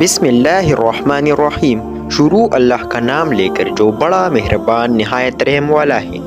بسم اللہ الرحمن الرحیم۔ شروع اللہ کا نام لے کر جو بڑا مہربان نہایت رحم والا ہے۔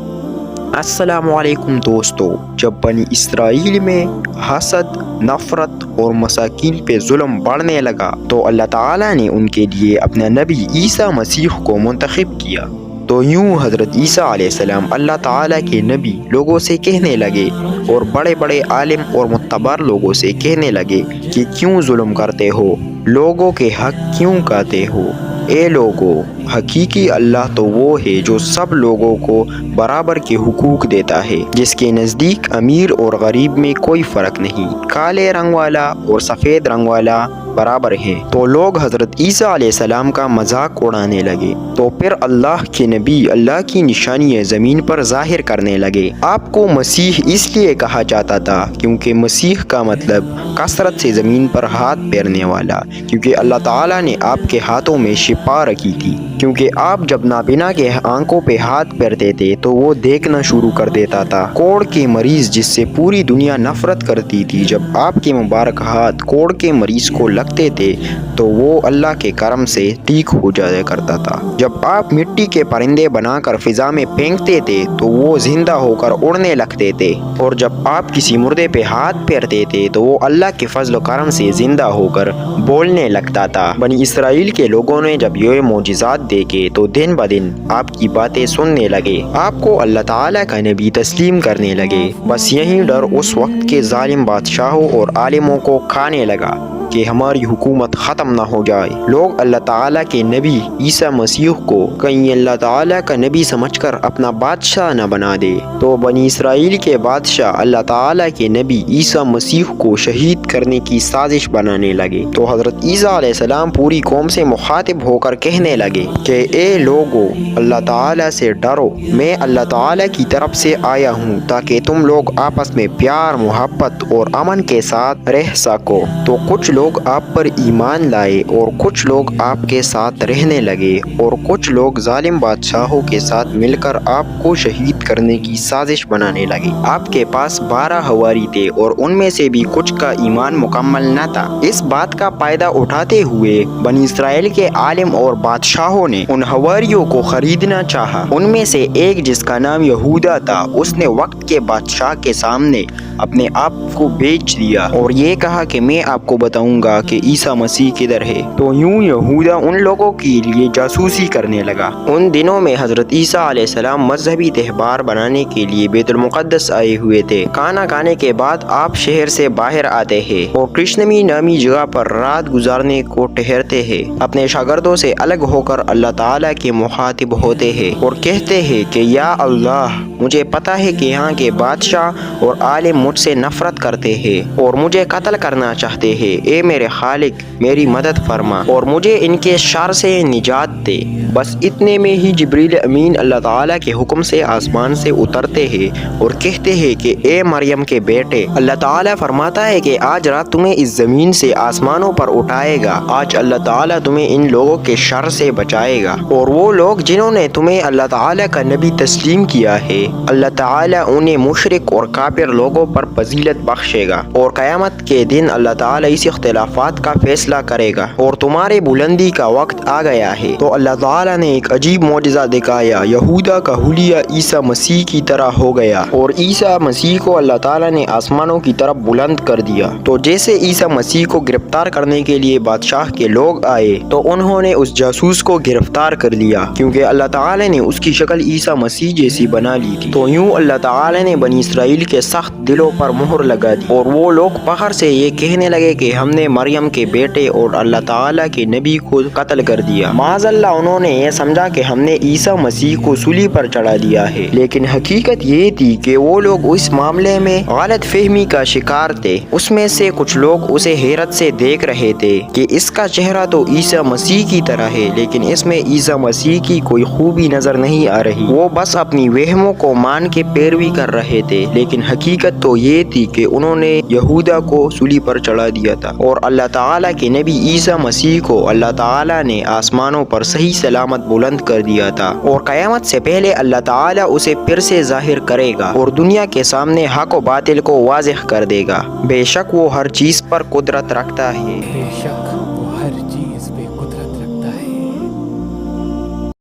السلام علیکم دوستو، جب بنی اسرائیل میں حسد، نفرت اور مساکین پہ ظلم بڑھنے لگا تو اللہ تعالیٰ نے ان کے لیے اپنا نبی عیسیٰ مسیح کو منتخب کیا۔ تو یوں حضرت عیسیٰ علیہ السلام اللہ تعالیٰ کے نبی لوگوں سے کہنے لگے اور بڑے بڑے عالم اور معتبر لوگوں سے کہنے لگے کہ کیوں ظلم کرتے ہو، لوگوں کے حق کیوں کھاتے ہو۔ اے لوگو، حقیقی اللہ تو وہ ہے جو سب لوگوں کو برابر کے حقوق دیتا ہے، جس کے نزدیک امیر اور غریب میں کوئی فرق نہیں، کالے رنگ والا اور سفید رنگ والا برابر ہے۔ تو لوگ حضرت عیسیٰ علیہ السلام کا مذاق اڑانے لگے، تو پھر اللہ کے نبی اللہ کی نشانیاں زمین پر ظاہر کرنے لگے۔ آپ کو مسیح اس لیے کہا جاتا تھا کیونکہ مسیح کا مطلب کثرت سے زمین پر ہاتھ پھیرنے والا، کیونکہ اللہ تعالیٰ نے آپ کے ہاتھوں میں شفا رکھی تھی، کیونکہ آپ جب نابینا کے آنکھوں پہ ہاتھ پھیرتے تھے تو وہ دیکھنا شروع کر دیتا تھا۔ کوڑ کے مریض جس سے پوری دنیا نفرت کرتی تھی، جب آپ کے مبارک ہاتھ کوڑ کے مریض کو لگتے تھے تو وہ اللہ کے کرم سے ٹھیک ہو جایا کرتا تھا۔ جب آپ مٹی کے پرندے بنا کر فضا میں پھینکتے تھے تو وہ زندہ ہو کر اڑنے لگتے تھے، اور جب آپ کسی مردے پہ ہاتھ پھیرتے تھے تو وہ اللہ کے فضل و کرم سے زندہ ہو کر بولنے لگتا تھا۔ بنی اسرائیل کے لوگوں نے جب یہ معجزات دیکھے تو دن بدن آپ کی باتیں سننے لگے، آپ کو اللہ تعالیٰ کا نبی تسلیم کرنے لگے۔ بس یہی ڈر اس وقت کے ظالم بادشاہوں اور عالموں کو کھانے لگا کہ ہماری حکومت ختم نہ ہو جائے۔ لوگ اللہ تعالیٰ کے نبی عیسیٰ مسیح کو کہیں اللہ تعالیٰ کا نبی سمجھ کر اپنا بادشاہ نہ بنا دے، تو بنی اسرائیل کے بادشاہ اللہ تعالیٰ کے نبی عیسیٰ مسیح کو شہید کرنے کی سازش بنانے لگے۔ تو حضرت عیسیٰ علیہ السلام پوری قوم سے مخاطب ہو کر کہنے لگے کہ اے لوگو، اللہ تعالیٰ سے ڈرو، میں اللہ تعالیٰ کی طرف سے آیا ہوں تاکہ تم لوگ آپس میں پیار، محبت اور امن کے ساتھ رہ سکو۔ تو کچھ لوگ آپ پر ایمان لائے اور کچھ لوگ آپ کے ساتھ رہنے لگے، اور کچھ لوگ ظالم بادشاہوں کے ساتھ مل کر آپ کو شہید کرنے کی سازش بنانے لگے۔ آپ کے پاس 12 حواری تھے اور ان میں سے بھی کچھ کا ایمان مکمل نہ تھا۔ اس بات کا فائدہ اٹھاتے ہوئے بنی اسرائیل کے عالم اور بادشاہوں نے ان حواریوں کو خریدنا چاہا۔ ان میں سے ایک جس کا نام یہودا تھا، اس نے وقت کے بادشاہ کے سامنے اپنے آپ کو بیچ دیا اور یہ کہا کہ میں آپ کو بتاؤں گا کہ عیسیٰ مسیح کدھر ہے۔ تو یوں یہودا ان لوگوں کے لیے جاسوسی کرنے لگا۔ ان دنوں میں حضرت عیسیٰ علیہ السلام مذہبی تہوار بنانے کے لیے بیت المقدس آئے ہوئے تھے۔ کھانا کھانے کے بعد آپ شہر سے باہر آتے ہیں اور کرشنمی نامی جگہ پر رات گزارنے کو ٹھہرتے ہیں۔ اپنے شاگردوں سے الگ ہو کر اللہ تعالیٰ کے مخاطب ہوتے ہیں اور کہتے ہیں کہ یا اللہ، مجھے پتہ ہے کہ یہاں کے بادشاہ اور عالم مجھ سے نفرت کرتے ہیں اور مجھے قتل کرنا چاہتے ہیں۔ اے میرے خالق، میری مدد فرما اور مجھے ان کے شر سے نجات دے۔ بس اتنے میں ہی جبریل امین اللہ تعالیٰ کے حکم سے آسمان سے اترتے ہیں اور کہتے ہیں کہ اے مریم کے بیٹے، اللہ تعالیٰ فرماتا ہے کہ آج رات تمہیں اس زمین سے آسمانوں پر اٹھائے گا۔ آج اللہ تعالیٰ تمہیں ان لوگوں کے شر سے بچائے گا، اور وہ لوگ جنہوں نے تمہیں اللہ تعالیٰ کا نبی تسلیم کیا ہے، اللہ تعالیٰ انہیں مشرک اور کافر لوگوں پر فضیلت بخشے گا، اور قیامت کے دن اللہ تعالیٰ اس اختلافات کا فیصلہ کرے گا اور تمہارے بلندی کا وقت آ گیا ہے۔ تو اللہ تعالیٰ نے ایک عجیب معجزہ دکھایا، یہودا کا حلیہ عیسیٰ مسیح کی طرح ہو گیا اور عیسیٰ مسیح کو اللہ تعالیٰ نے آسمانوں کی طرف بلند کر دیا۔ تو جیسے عیسیٰ مسیح کو گرفتار کرنے کے لیے بادشاہ کے لوگ آئے تو انہوں نے اس جاسوس کو گرفتار کر لیا، کیونکہ اللہ تعالیٰ نے اس کی شکل عیسیٰ مسیح جیسی بنا لی تھی۔ تو یوں اللہ تعالیٰ نے بنی اسرائیل کے سخت دلوں پر مہر لگا دی، اور وہ لوگ فخر سے یہ کہنے لگے کہ ہم نے مریم کے بیٹے اور اللہ تعالیٰ کے نبی کو قتل کر دیا۔ معاذ اللہ، انہوں نے یہ سمجھا کہ ہم نے عیسیٰ مسیح کو صلیب پر چڑھا دیا ہے، لیکن حقیقت یہ تھی کہ وہ لوگ اس معاملے میں غلط فہمی کا شکار تھے۔ اس میں سے کچھ لوگ اسے حیرت سے دیکھ رہے تھے کہ اس کا چہرہ تو عیسیٰ مسیح کی طرح ہے، لیکن اس میں عیسیٰ مسیح کی کوئی خوبی نظر نہیں آ رہی۔ وہ بس اپنی وہموں کو مان کے پیروی کر رہے تھے، لیکن حقیقت تو یہ تھی کہ انہوں نے یہودا کو صلیب پر چڑھا دیا تھا، اور اللہ تعالیٰ کے نبی عیسیٰ مسیح کو اللہ تعالیٰ نے آسمانوں پر صحیح سلامت بلند کر دیا تھا، اور قیامت سے پہلے اللہ تعالیٰ اسے پھر سے ظاہر کرے گا اور دنیا کے سامنے حق و باطل کو واضح کر دے گا۔ بے شک وہ ہر چیز پر قدرت رکھتا ہے۔